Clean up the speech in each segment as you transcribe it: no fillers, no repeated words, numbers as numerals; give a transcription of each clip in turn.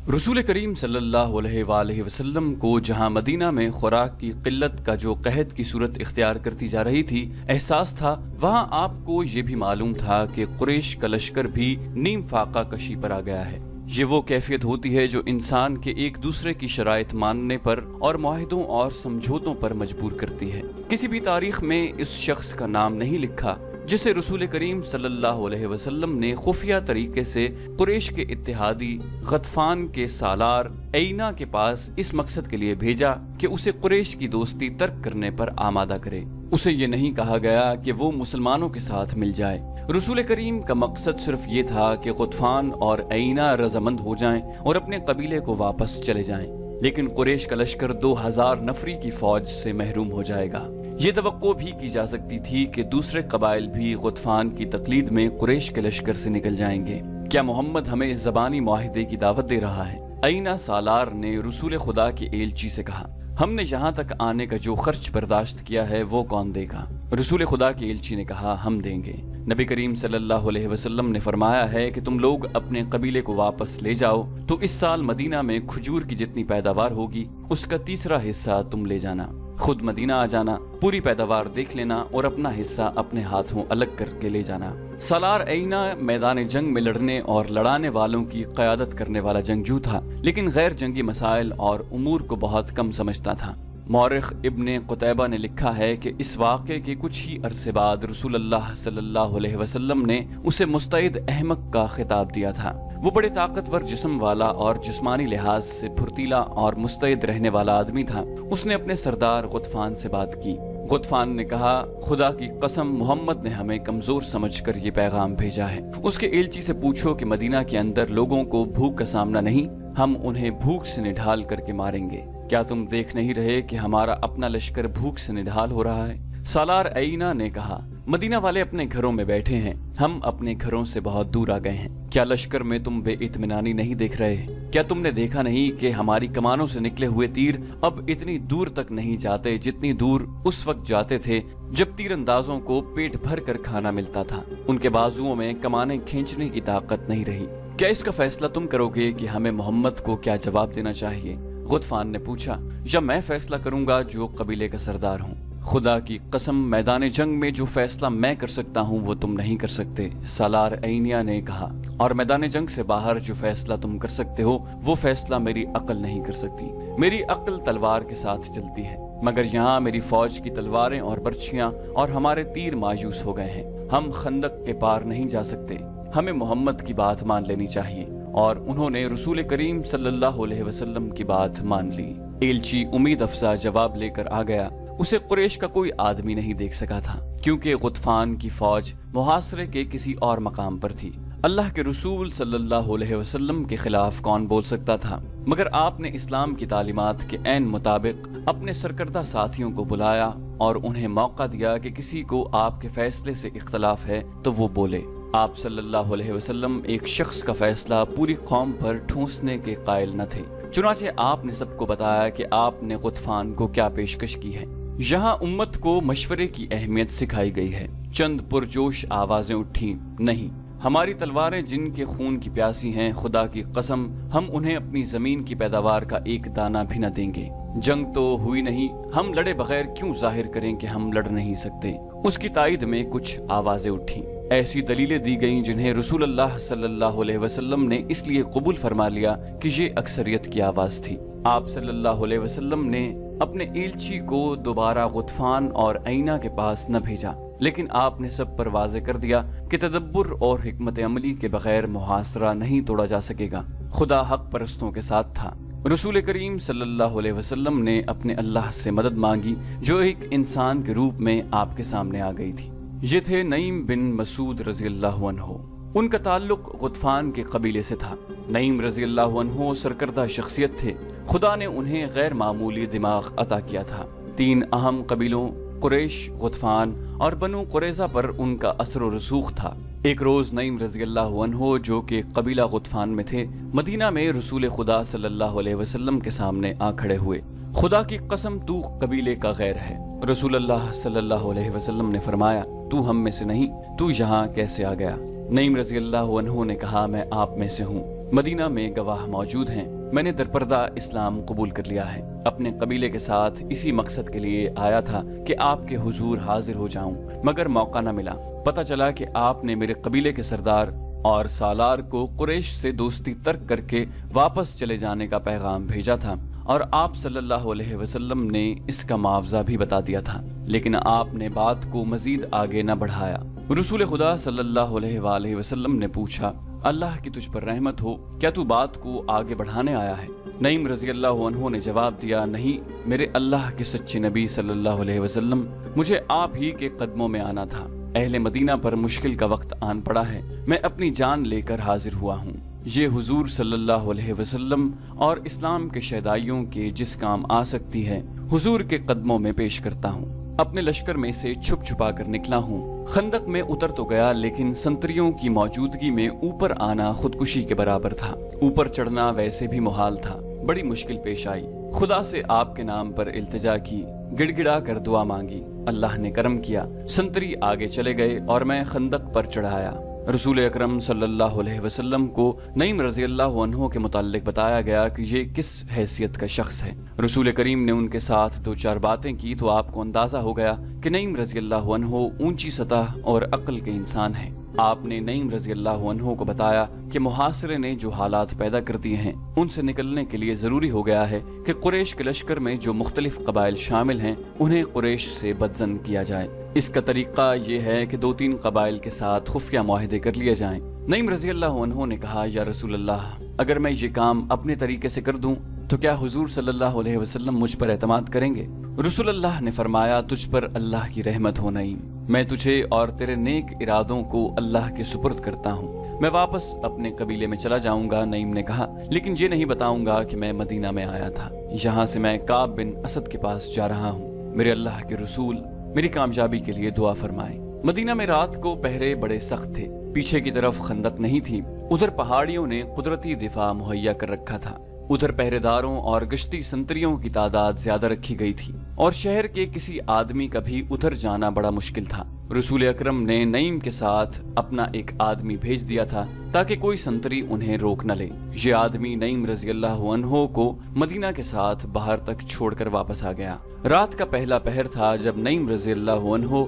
रसूल करीम सल्लल्लाहु अलैहि वसल्लम को जहां मदीना में खुराक की किल्लत का जो कहत की सूरत इख्तियार करती जा रही थी एहसास था, वहां आपको ये भी मालूम था कि कुरैश का लश्कर भी नीम फाका कशी पर आ गया है। ये वो कैफियत होती है जो इंसान के एक दूसरे की शराइत मानने पर और मुआहिदों और समझौतों पर मजबूर करती है। किसी भी तारीख में इस शख्स का नाम नहीं लिखा जिसे रसूल करीम सल्लल्लाहु अलैहि वसल्लम ने खुफिया तरीके से कुरैश के इत्तेहादी गतफान के सालार ऐना के पास इस मकसद के लिए भेजा कि उसे कुरैश की दोस्ती तर्क करने पर आमादा करे। उसे ये नहीं कहा गया कि वो मुसलमानों के साथ मिल जाए। रसूल करीम का मकसद सिर्फ ये था कि गतफान और ऐना रजामंद हो जाएं और अपने कबीले को वापस चले जाएं। लेकिन कुरैश का लश्कर 2000 नफरी की फौज से महरूम हो जाएगा। ये तवक्को भी की जा सकती थी कि दूसरे कबाइल भी गतफान की तकलीद में कुरैश के लश्कर से निकल जाएंगे। क्या मोहम्मद हमें इस ज़बानी मुआहिदे की दावत दे रहा है? ऐना सालार ने रसूल खुदा के एलची से कहा, हमने यहाँ तक आने का जो खर्च बर्दाश्त किया है वो कौन देगा? रसूल खुदा के एलची ने कहा, हम देंगे। नबी करीम सल्लल्लाहु अलैहि वसल्लम ने फरमाया है कि तुम लोग अपने कबीले को वापस ले जाओ तो इस साल मदीना में खजूर की जितनी पैदावार होगी उसका तीसरा हिस्सा तुम ले जाना। खुद मदीना आ जाना, पूरी पैदावार देख लेना और अपना हिस्सा अपने हाथों अलग करके ले जाना। सालार ऐना मैदान जंग में लड़ने और लड़ाने वालों की क़यादत करने वाला जंगजू था, लेकिन गैर जंगी मसाइल और उमूर को बहुत कम समझता था। मौरिख इब्ने कुतैबा ने लिखा है कि इस वाक़े के कुछ ही अरसे बाद रसूलुल्लाह सल्लल्लाहु अलैहि वसल्लम ने उसे मुस्तैद अहमक का खिताब दिया था। वो बड़े ताकतवर जिस्म वाला और जिस्मानी लिहाज से फुर्तीला और मुस्तैद रहने वाला आदमी था। उसने अपने सरदार गतफान से बात की। गतफान ने कहा, खुदा की कसम मोहम्मद ने हमें कमजोर समझकर ये पैगाम भेजा है। उसके एलची से पूछो कि मदीना के अंदर लोगों को भूख का सामना नहीं, हम उन्हें भूख से निढाल करके मारेंगे। क्या तुम देख नहीं रहे कि हमारा अपना लश्कर भूख से निढाल हो रहा है? सालार ऐना ने कहा, मदीना वाले अपने घरों में बैठे हैं, हम अपने घरों से बहुत दूर आ गए हैं। क्या लश्कर में तुम बेइत्मीनानी नहीं देख रहे? क्या तुमने देखा नहीं कि हमारी कमानों से निकले हुए तीर अब इतनी दूर तक नहीं जाते जितनी दूर उस वक्त जाते थे जब तीरंदाजों को पेट भर कर खाना मिलता था। उनके बाजुओं में कमाने खींचने की ताकत नहीं रही। क्या इसका फैसला तुम करोगे कि हमें मोहम्मद को क्या जवाब देना चाहिए? गतफान ने पूछा, या मैं फैसला करूंगा जो कबीले का सरदार हूँ? खुदा की कसम, मैदान जंग में जो फैसला मैं कर सकता हूँ वो तुम नहीं कर सकते, सालार ऐनिया ने कहा। और मैदान जंग से बाहर जो फैसला तुम कर सकते हो वो फैसला मेरी अक्ल नहीं कर सकती। मेरी अक्ल तलवार के साथ चलती है, मगर यहाँ मेरी फौज की तलवारें और बर्छियां और हमारे तीर मायूस हो गए हैं। हम खंदक के पार नहीं जा सकते। हमें मोहम्मद की बात मान लेनी चाहिए। और उन्होंने रसूल करीम सल्लल्लाहु अलैहि वसल्लम की बात मान ली। एलची उम्मीद अफजा जवाब लेकर आ गया। उसे कुरैश का कोई आदमी नहीं देख सका था, क्योंकि गतफान की फौज मुहासरे के किसी और मकाम पर थी। अल्लाह के रसूल सल्लल्लाहु अलैहि वसल्लम के खिलाफ कौन बोल सकता था? मगर आपने इस्लाम की तालीमात के ऐन मुताबिक अपने सरकर्दा साथियों को बुलाया और उन्हें मौका दिया कि किसी को आपके फैसले से इख्तलाफ है तो वो बोले। आप सल्लल्लाहु अलैहि वसल्लम एक शख्स का फैसला पूरी कौम पर ठूंसने के कायल न थे। चुनाचे आपने सबको बताया कि आपने गतफान को क्या पेशकश की है। यहाँ उम्मत को मशवरे की अहमियत सिखाई गई है। चंद पुरजोश आवाजें उठी, नहीं, हमारी तलवारें जिनके खून की प्यासी हैं, खुदा की कसम हम उन्हें अपनी जमीन की पैदावार का एक दाना भी न देंगे। जंग तो हुई नहीं, हम लड़े बगैर क्यों जाहिर करें कि हम लड़ नहीं सकते? उसकी तायद में कुछ आवाजें उठी। ऐसी दलीलें दी गईं जिन्हें रसूलुल्लाह सल्लल्लाहु अलैहि वसल्लम ने इसलिए कबूल फरमा लिया कि ये अक्सरियत की आवाज थी। आप सल्लल्लाहु अलैहि वसल्लम ने अपने एलची को दोबारा गतफान और ऐना के पास न भेजा, लेकिन आपने सब पर वाज़े कर दिया कि तदब्बुर और हिकमत अमली के बगैर मुहासरा नहीं तोड़ा जा सकेगा। खुदा हक परस्तों के साथ था। रसूल करीम सल्लल्लाहु अलैहि वसल्लम ने अपने अल्लाह से मदद मांगी जो एक इंसान के रूप में आपके सामने आ गई थी। ये थे नईम बिन मसूद रज़ी अल्लाहु अन्हु। उनका ताल्लुक गतफान के कबीले से था। नईम रज़ी अल्लाहु अन्हु सरकर्दा शख्सियत थे। खुदा ने उन्हें गैर मामूली दिमाग अता किया था। 3 अहम कबीलों कुरैश, गतफान और बनु कुरैज़ा पर उनका असर व रसूख था। एक रोज नईम रज़ी अल्लाहु अन्हु जो कि कबीला गतफान में थे, मदीना में रसूल खुदा सल्लल्लाहु अलैहि वसल्लम के सामने आ खड़े हुए। खुदा की कसम तू कबीले का गैर है। रसूलुल्लाह सल्लल्लाहु अलैहि वसल्लम ने फरमाया, तू हम में से नहीं, तू यहाँ कैसे आ गया? नईम रज़ी अल्लाहु अन्हु ने कहा, मैं आप में से हूँ। मदीना में गवाह मौजूद हैं। میں نے درپردہ اسلام قبول کر لیا ہے۔ اپنے قبیلے کے ساتھ اسی مقصد کے لیے آیا تھا کہ آپ کے حضور حاضر ہو جاؤں، مگر موقع نہ ملا۔ پتہ چلا کہ آپ نے میرے قبیلے کے سردار اور سالار کو قریش سے دوستی ترک کر کے واپس چلے جانے کا پیغام بھیجا تھا، اور آپ صلی اللہ علیہ وسلم نے اس کا معاوضہ بھی بتا دیا تھا، لیکن آپ نے بات کو مزید آگے نہ بڑھایا۔ رسول خدا صلی اللہ علیہ وآلہ وسلم نے پوچھا، اللہ کی تجھ پر رحمت ہو، کیا تو بات کو آگے بڑھانے آیا ہے؟ نعیم رضی اللہ عنہ نے جواب دیا، نہیں میرے اللہ کے سچے نبی صلی اللہ علیہ وسلم، مجھے آپ ہی کے قدموں میں آنا تھا۔ اہل مدینہ پر مشکل کا وقت آن پڑا ہے، میں اپنی جان لے کر حاضر ہوا ہوں۔ یہ حضور صلی اللہ علیہ وسلم اور اسلام کے شہدائیوں کے جس کام آ سکتی ہے، حضور کے قدموں میں پیش کرتا ہوں۔ اپنے لشکر میں سے چھپ چھپا کر نکلا ہوں، خندق میں اتر تو گیا، لیکن سنتریوں کی موجودگی میں اوپر آنا خودکشی کے برابر تھا۔ اوپر چڑھنا ویسے بھی محال تھا، بڑی مشکل پیش آئی۔ خدا سے آپ کے نام پر التجا کی، گڑ گڑا کر دعا مانگی، اللہ نے کرم کیا، سنتری آگے چلے گئے اور میں خندق پر چڑھایا۔ رسول اکرم صلی اللہ علیہ وسلم کو نعیم رضی اللہ عنہ کے متعلق بتایا گیا کہ یہ کس حیثیت کا شخص ہے۔ رسول کریم نے ان کے ساتھ دو چار باتیں کی تو آپ کو اندازہ ہو گیا کہ نعیم رضی اللہ عنہ اونچی سطح اور عقل کے انسان ہیں۔ آپ نے نعیم رضی اللہ عنہ کو بتایا کہ محاصرے نے جو حالات پیدا کر دیے ہیں، ان سے نکلنے کے لیے ضروری ہو گیا ہے کہ قریش کے لشکر میں جو مختلف قبائل شامل ہیں انہیں قریش سے بدظن کیا جائے۔ اس کا طریقہ یہ ہے کہ 2-3 قبائل کے ساتھ خفیہ معاہدے کر لیے جائیں۔ نعیم رضی اللہ عنہ نے کہا، یا رسول اللہ، اگر میں یہ کام اپنے طریقے سے کر دوں تو کیا حضور صلی اللہ علیہ وسلم مجھ پر اعتماد کریں گے؟ رسول اللہ نے فرمایا، تجھ پر اللہ کی رحمت ہو نعیم، میں تجھے اور تیرے نیک ارادوں کو اللہ کے سپرد کرتا ہوں، میں واپس اپنے قبیلے میں چلا جاؤں گا۔ نعیم نے کہا، لیکن یہ نہیں بتاؤں گا کہ میں مدینہ میں آیا تھا، یہاں سے میں کعب بن اسد کے پاس جا رہا ہوں، میرے اللہ کے رسول میری کامیابی کے لیے دعا فرمائیں۔ مدینہ میں رات کو پہرے بڑے سخت تھے، پیچھے کی طرف خندق نہیں تھی، ادھر پہاڑیوں نے قدرتی دفاع مہیا کر رکھا تھا، ادھر پہرے داروں اور گشتی سنتریوں کی تعداد زیادہ رکھی گئی تھی، اور شہر کے کسی آدمی کا بھی ادھر جانا بڑا مشکل تھا۔ رسول اکرم نے نعیم کے ساتھ اپنا ایک آدمی بھیج دیا تھا تاکہ کوئی سنتری انہیں روک نہ لے۔ یہ آدمی نعیم رضی اللہ عنہ کو مدینہ کے ساتھ باہر تک چھوڑ کر واپس آ گیا۔ رات کا پہلا پہر تھا جب نعیم رضی اللہ عنہ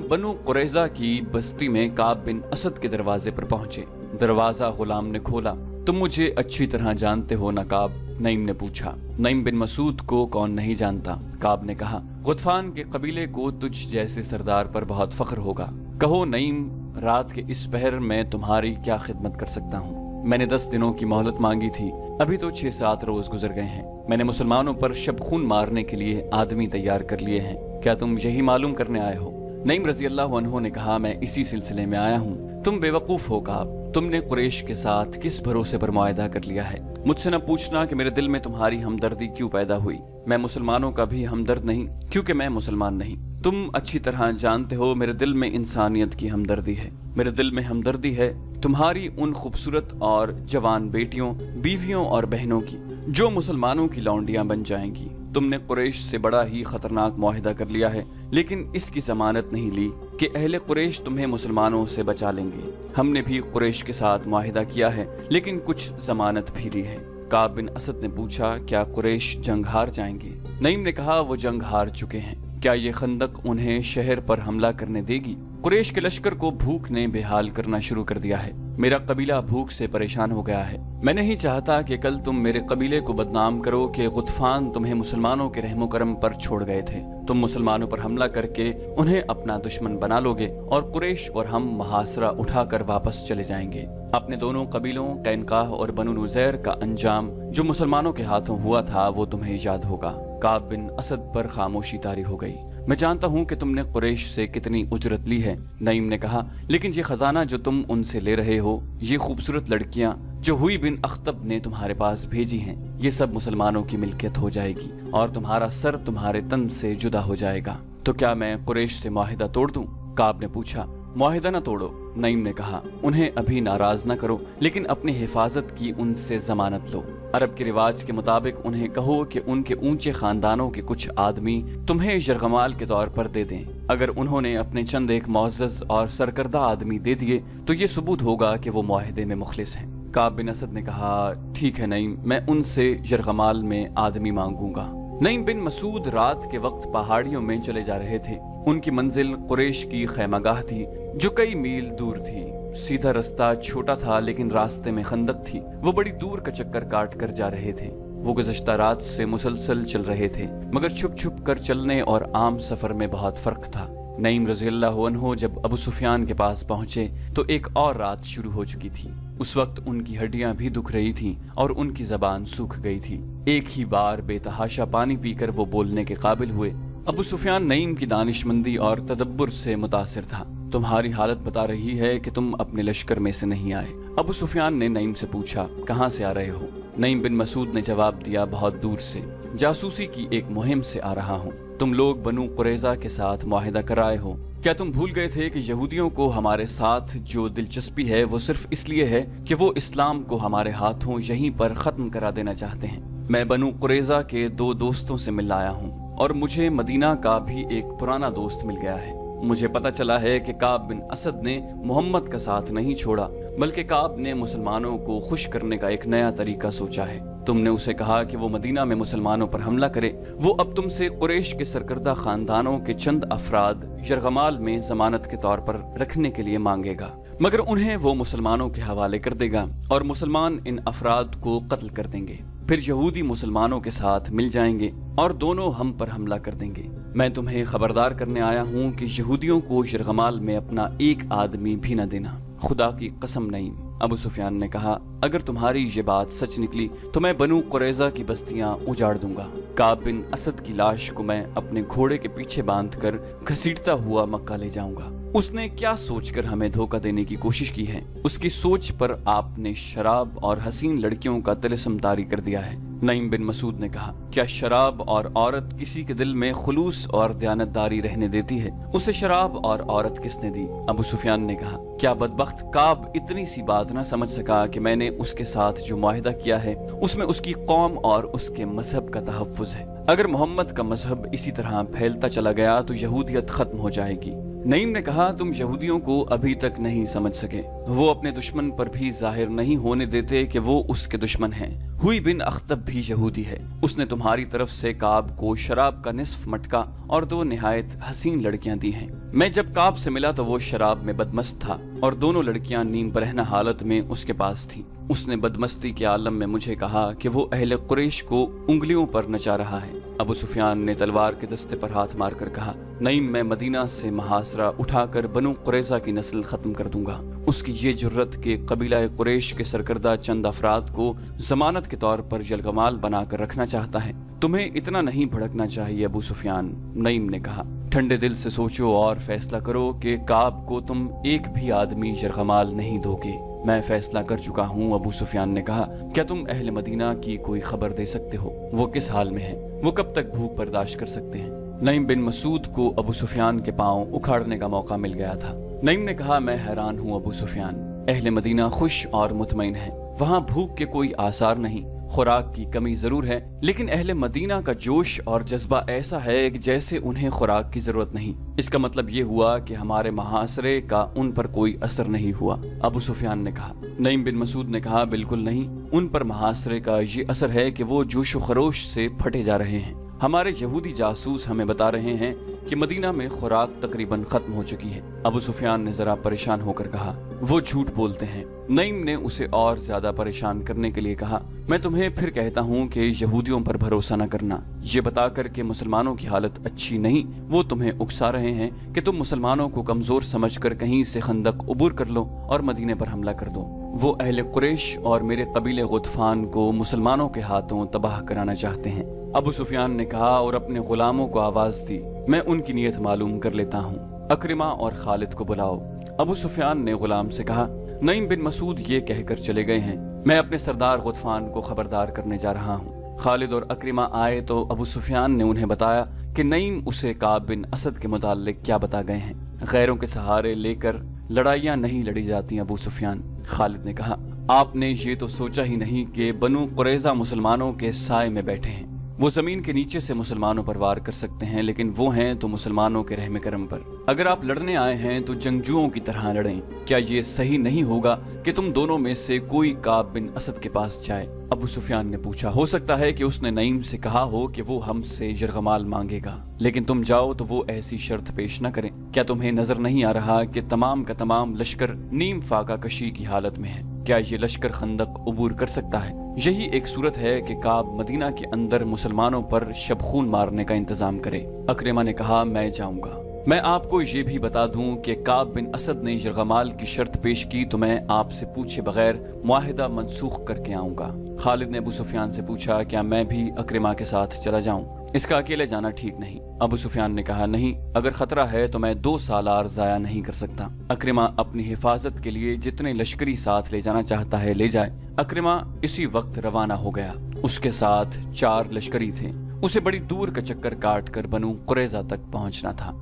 بنو قریظہ کی بستی میں کعب بن اسد کے دروازے پر پہنچے۔ دروازہ غلام نے کھولا۔ تم مجھے اچھی طرح جانتے ہو نا کعب؟ نعیم نے پوچھا۔ نعیم بن مسعود کو کون نہیں جانتا؟ کعب نے کہا، غطفان کے قبیلے کو تجھ جیسے سردار پر بہت فخر ہوگا۔ کہو نعیم، رات کے اس پہر میں تمہاری کیا خدمت کر سکتا ہوں؟ میں نے 10 دنوں کی مہلت مانگی تھی، ابھی تو 6-7 روز گزر گئے ہیں۔ میں نے مسلمانوں پر شب خون مارنے کے لیے آدمی تیار کر لیے ہیں، کیا تم یہی معلوم کرنے آئے ہو؟ نعیم رضی اللہ عنہ نے کہا، میں اسی سلسلے میں آیا ہوں۔ تم بے وقوف ہو کعب، تم نے قریش کے ساتھ کس بھروسے پر معاہدہ کر لیا ہے؟ مجھ سے نہ پوچھنا کہ میرے دل میں تمہاری ہمدردی کیوں پیدا ہوئی۔ میں مسلمانوں کا بھی ہمدرد نہیں، کیونکہ میں مسلمان نہیں۔ تم اچھی طرح جانتے ہو میرے دل میں انسانیت کی ہمدردی ہے۔ میرے دل میں ہمدردی ہے تمہاری ان خوبصورت اور جوان بیٹیوں، بیویوں اور بہنوں کی جو مسلمانوں کی لونڈیاں بن جائیں گی۔ تم نے قریش سے بڑا ہی خطرناک معاہدہ کر لیا ہے، لیکن اس کی ضمانت نہیں لی کہ اہل قریش تمہیں مسلمانوں سے بچا لیں گے۔ ہم نے بھی قریش کے ساتھ معاہدہ کیا ہے، لیکن کچھ ضمانت بھی لی ہے۔ کعب بن اسد نے پوچھا، کیا قریش جنگ ہار جائیں گے؟ نعیم نے کہا، وہ جنگ ہار چکے ہیں۔ کیا یہ خندق انہیں شہر پر حملہ کرنے دے گی؟ قریش کے لشکر کو بھوک نے بے حال کرنا شروع کر دیا ہے، میرا قبیلہ بھوک سے پریشان ہو گیا ہے۔ میں نہیں چاہتا کہ کل تم میرے قبیلے کو بدنام کرو کہ غطفان تمہیں مسلمانوں کے رحم و کرم پر چھوڑ گئے تھے۔ تم مسلمانوں پر حملہ کر کے انہیں اپنا دشمن بنا لو گے اور قریش اور ہم محاصرہ اٹھا کر واپس چلے جائیں گے۔ اپنے دونوں قبیلوں قینقاع اور بنو نذیر کا انجام جو مسلمانوں کے ہاتھوں ہوا تھا وہ تمہیں یاد ہوگا۔ کعب بن اسد پر خاموشی طاری ہو گئی۔ میں جانتا ہوں کہ تم نے قریش سے کتنی اجرت لی ہے، نعیم نے کہا، لیکن یہ خزانہ جو تم ان سے لے رہے ہو، یہ خوبصورت لڑکیاں جو ہوئی بن اخطب نے تمہارے پاس بھیجی ہیں، یہ سب مسلمانوں کی ملکیت ہو جائے گی اور تمہارا سر تمہارے تن سے جدا ہو جائے گا۔ تو کیا میں قریش سے معاہدہ توڑ دوں؟ کعب نے پوچھا۔ معاہدہ نہ توڑو، نعیم نے کہا، انہیں ابھی ناراض نہ کرو، لیکن اپنی حفاظت کی ان سے ضمانت لو۔ عرب کے رواج کے مطابق انہیں کہو کہ ان کے اونچے خاندانوں کے کچھ آدمی تمہیں یرغمال کے طور پر دے دیں۔ اگر انہوں نے اپنے چند ایک معزز اور سرکردہ آدمی دے دیے تو یہ ثبوت ہوگا کہ وہ معاہدے میں مخلص ہیں۔ काब बिन असद ने कहा, ठीक है नईम, मैं उनसे यरगमाल में आदमी मांगूंगा। नईम बिन मसूद रात के वक्त पहाड़ियों में चले जा रहे थे। उनकी मंजिल कुरैश की खैमागाह थी जो कई मील दूर थी। सीधा रास्ता छोटा था लेकिन रास्ते में खंदक थी। वो बड़ी दूर का चक्कर काट कर जा रहे थे। वो गुज़श्ता रात से मुसलसल चल रहे थे, मगर छुप छुप कर चलने और आम सफर में बहुत फर्क था। नईम रज़ियल्लाहु अन्हु जब अबू सुफियान के पास पहुंचे तो एक और रात शुरू हो चुकी थी। उस वक्त उनकी हड्डियां भी दुख रही थीं और उनकी जबान सूख गई थी। एक ही बार बेतहाशा पानी पीकर वो बोलने के काबिल हुए। अबू सुफियान नईम की दानिशमंदी और तदब्बुर से मुतासिर था। तुम्हारी हालत बता रही है कि तुम अपने लश्कर में से नहीं आए। अबू सुफियान ने नईम से पूछा, कहाँ से आ रहे हो? नईम बिन मसूद ने जवाब दिया, बहुत दूर से, जासूसी की एक मुहिम से आ रहा हूँ। तुम लोग बनु कुरैजा के साथ मुआहिदा कर आए हो। क्या तुम भूल गए थे कि यहूदियों को हमारे साथ जो दिलचस्पी है वो सिर्फ इसलिए है कि वो इस्लाम को हमारे हाथों यहीं पर खत्म करा देना चाहते हैं। मैं बनु कुरैजा के 2 दोस्तों से मिल आया हूँ और मुझे मदीना का भी एक पुराना दोस्त मिल गया है। मुझे पता चला है कि काब बिन असद ने मोहम्मद का साथ नहीं छोड़ा, बल्कि काब ने मुसलमानों को खुश करने का एक नया तरीका सोचा है। तुमने उसे कहा कि वो मदीना में मुसलमानों पर हमला करे। वो अब तुमसे कुरैश के सरकर्दा खानदानों के चंद अफराद यरगमाल में जमानत के तौर पर रखने के लिए मांगेगा, मगर उन्हें वो मुसलमानों के हवाले कर देगा और मुसलमान इन अफराद को कत्ल कर देंगे। फिर यहूदी मुसलमानों के साथ मिल जाएंगे और दोनों हम पर हमला कर देंगे। मैं तुम्हें खबरदार करने आया हूँ कि यहूदियों को यरगमाल में अपना एक आदमी भी न देना। खुदा की कसम नहीं। अबू सुफियान ने कहा, अगर तुम्हारी ये बात सच निकली तो मैं बनु कुरैजा की बस्तियां उजाड़ दूंगा। काब बिन असद की लाश को मैं अपने घोड़े के पीछे बांधकर घसीटता हुआ मक्का ले जाऊंगा। उसने क्या सोचकर हमें धोखा देने की कोशिश की है? उसकी सोच पर आपने शराब और हसीन लड़कियों का तिलिस्म तारी कर दिया है। नईम बिन मसूद ने कहा, क्या शराब और औरत किसी के दिल में खुलूस और दयानतदारी रहने देती है? उसे शराब और औरत किसने दी? अबू सुफियान ने कहा, क्या बदबख्त काब इतनी सी बात न समझ सका कि मैंने उसके साथ जो मुआहिदा किया है उसमें उसकी कौम और उसके मजहब का तहफ्फुज है। अगर मोहम्मद का मजहब इसी तरह फैलता चला गया तो यहूदियत खत्म हो जाएगी। नईम ने कहा, तुम यहूदियों को अभी तक नहीं समझ सके। वो अपने दुश्मन पर भी जाहिर नहीं होने देते कि वो उसके दुश्मन हैं। हुई बिन अख्तब भी यहूदी है। उसने तुम्हारी तरफ से काब को शराब का निस्फ मटका और 2 निहायत हसीन लड़कियां दी हैं। मैं जब काब से मिला तो वो शराब में बदमस्त था और दोनों लड़कियां नीम बरहना हालत में उसके पास थीं। उसने बदमस्ती के आलम में मुझे कहा कि वो अहले कुरैश को उंगलियों पर नचा रहा है। अबू सुफियान ने तलवार के दस्ते पर हाथ मारकर कहा, नईम, मैं मदीना से महासरा उठाकर बनु कुरैजा की नस्ल खत्म कर दूंगा। उसकी ये जुर्रत के कबीला कुरैश के सरकर्दा चंद अफराद को जमानत के तौर पर यरगमाल बनाकर रखना चाहता है। तुम्हें इतना नहीं भड़कना चाहिए अबू सुफियान। नईम ने कहा, ठंडे दिल से सोचो और फैसला करो कि काब को तुम एक भी आदमी यरगमाल नहीं दोगे। मैं फैसला कर चुका हूँ। अबू सुफियान ने कहा, क्या तुम अहले मदीना की कोई खबर दे सकते हो? वो किस हाल में है? वो कब तक भूख बर्दाश्त कर सकते हैं? नईम बिन मसूद को अबू सुफियान के पांव उखाड़ने का मौका मिल गया था। नईम ने कहा, मैं हैरान हूँ अबू सुफियान। अहले मदीना खुश और मुतमईन है। वहाँ भूख के कोई आसार नहीं। खुराक की कमी जरूर है, लेकिन अहले मदीना का जोश और जज्बा ऐसा है कि जैसे उन्हें खुराक की जरूरत नहीं। इसका मतलब ये हुआ कि हमारे महासरे का उन पर कोई असर नहीं हुआ। अबू सुफियान ने कहा। नईम बिन मसूद ने कहा, बिल्कुल नहीं। उन पर महासरे का ये असर है कि वो जोश व खरोश से फटे जा रहे हैं। हमारे यहूदी जासूस हमें बता रहे हैं कि मदीना में खुराक तकरीबन खत्म हो चुकी है। अबू सुफियान ने जरा परेशान होकर कहा, वो झूठ बोलते हैं। नईम ने उसे और ज्यादा परेशान करने के लिए कहा, मैं तुम्हें फिर कहता हूँ कि यहूदियों पर भरोसा न करना। ये बताकर कि मुसलमानों की हालत अच्छी नहीं, वो तुम्हें उकसा रहे हैं कि तुम मुसलमानों को कमजोर समझकर कहीं से खंदक उबूर कर लो और मदीने पर हमला कर दो। वो अहले कुरैश और मेरे कबीले गुतफान को मुसलमानों के हाथों तबाह कराना चाहते हैं। अबू सुफियान ने कहा और अपने गुलामों को आवाज दी, मैं उनकी नीयत मालूम कर लेता हूँ। अक्रिमा और खालिद को बुलाओ। अबू सुफियान ने गुलाम से कहा, नईम बिन मसूद ये कहकर चले गए हैं, मैं अपने सरदार गुतफान को खबरदार करने जा रहा हूँ। खालिद और अक्रिमा आए तो अबू सुफियान ने उन्हें बताया कि नईम उसे काब बिन असद के मुताल्लिक क्या बता गए हैं। गैरों के सहारे लेकर लड़ाइयाँ नहीं लड़ी जाती अबू सुफियान। खालिद ने कहा, आपने ये तो सोचा ही नहीं कि बनु कुरैजा मुसलमानों के साए में बैठे हैं। वो जमीन के नीचे से मुसलमानों पर वार कर सकते हैं, लेकिन वो हैं तो मुसलमानों के रहम करम पर। अगर आप लड़ने आए हैं तो जंगजुओं की तरह लड़ें। क्या ये सही नहीं होगा कि तुम दोनों में से कोई काब बिन असद के पास जाए? अबू सुफियान ने पूछा। हो सकता है कि उसने नईम से कहा हो कि वो हमसे यरगमाल मांगेगा, लेकिन तुम जाओ तो वो ऐसी शर्त पेश न करें। क्या तुम्हें नजर नहीं आ रहा कि तमाम का तमाम लश्कर नीम फाका कशी की हालत में है? क्या ये लश्कर खंदक उबूर कर सकता है? यही एक सूरत है कि काब मदीना के अंदर मुसलमानों पर शबखून मारने का इंतजाम करे। अकरिमा ने कहा, मैं जाऊंगा। मैं आपको ये भी बता दूं कि काब बिन असद ने यरगमाल की शर्त पेश की तो मैं आपसे पूछे बगैर मुआहिदा मनसूख करके आऊंगा। खालिद ने अबू सुफियान से पूछा, क्या मैं भी अकरिमा के साथ चला जाऊं? इसका अकेले जाना ठीक नहीं। अबू सुफियान ने कहा, नहीं, अगर खतरा है तो मैं 2 सालार जाया नहीं कर सकता। अकरिमा अपनी हिफाजत के लिए जितने लश्करी साथ ले जाना चाहता है ले जाए। अकरिमा इसी वक्त रवाना हो गया। उसके साथ 4 लश्करी थे। उसे बड़ी दूर का चक्कर काट कर बनु कुरैजा तक पहुंचना था।